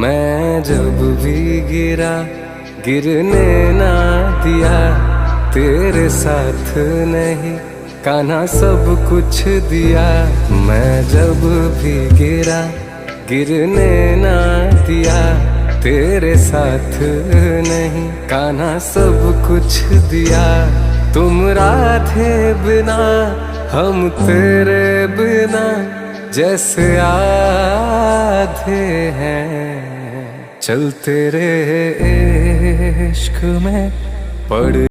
मैं जब भी गिरा गिरने ना दिया, तेरे साथ नहीं कान्हा सब कुछ दिया। मैं जब भी गिरा गिरने ना दिया, तेरे साथ नहीं कान्हा सब कुछ दिया। तुम राधे बिना हम तेरे बिना जैसे आधे हैं, चल तेरे इश्क में पड़